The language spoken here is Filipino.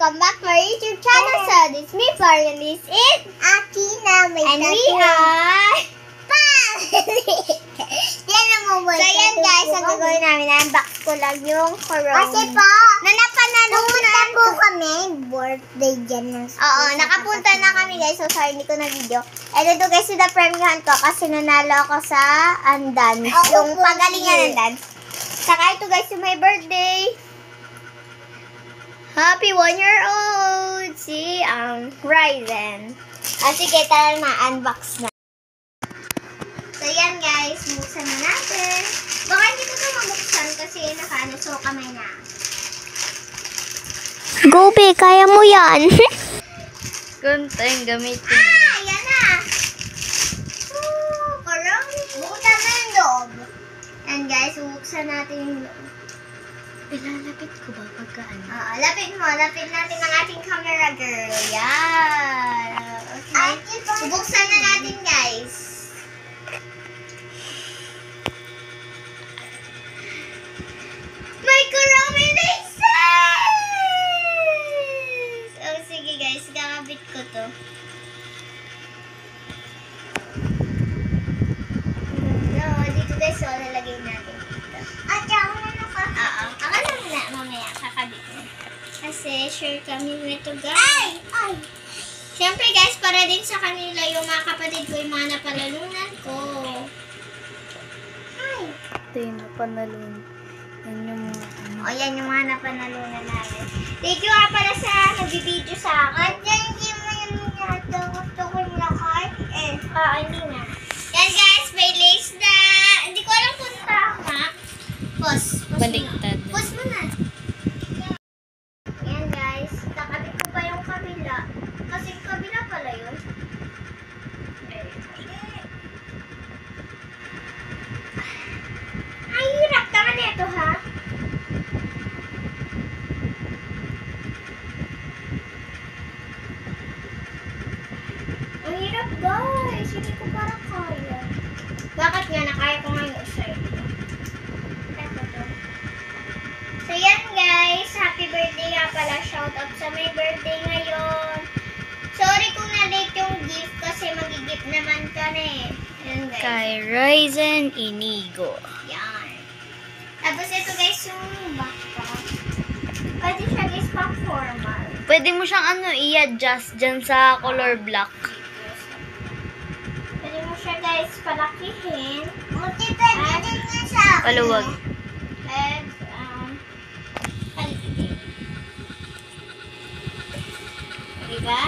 Welcome back to our YouTube channel. So, this is me, Florian. This is Akina. And we are So, yan guys, ang gagawin namin, unbox ko lang yung Corona. Kasi po, nanapanalo po kami, birthday dyan ng school. Oo, nakapunta na kami guys. So, sorry, hindi ko na video. And ito guys, yung na-premihan ko kasi nanalo ako sa Andans. Yung pagalingan ng dance. Saka ito guys, yung my birthday. Happy 1-year-old! Si Ryzen. Sige, tara na, unbox na. So, yan guys, buksan na natin. Baka hindi ko ito mabuksan kasi nakaano, so kamay na. Go, be, kaya mo yan. Gunteng gamitin. Ayan na! Corona! Buksan na yung loob. And guys, buksan natin yung loob. Ilalapit ko ba pagkaan? Lapit mo. Lapit natin ang ating camera girl. Yan. Okay. Buksan na natin guys. May Corona-Laces! Oh, sige guys. Kakabit ko to. Dito guys. So, lalagay natin dito. At ako na nakakabit. Ako na muna. Mamaya. Kakabit mo. Kasi share kami nito guys. Ay! Siyempre guys, para din sa kanila yung mga kapatid ko, yung mga napalalunan ko. Ay! Ito yung napanalun. Yan yung mga ano. O, yan yung mga napanalunan namin. Thank you nga pala sa nag-video sa akin. Thank you mo yung gusto ko yung lakay. Hindi na. Yan guys, may lace na. Hindi ko alam kung tama. Pause. Baliktad. Pause mo na. Yan guys, kakabit ko pa yung kabila. Kasi yung kabila pala yun. Ay, hirap naman ito ha. Ang hirap guys. Hindi ko parang kaya. Bakit nga nakaya ko nga yung isa ito? So yan guys. Happy birthday nga pala. Shout out sa may birthday ngayon. Sorry kung na-late yung gift kasi mag-gift naman ka na eh. Yan guys. Kay Ryzen Inigo. Yan. Tapos ito guys yung backpack. Pwede siya guys pang formal. Pwede mo siyang i-adjust dyan sa color black. Pwede mo siya guys palakihin. Pwede din niya sa akin. Paluwag. And, palitin. Diba?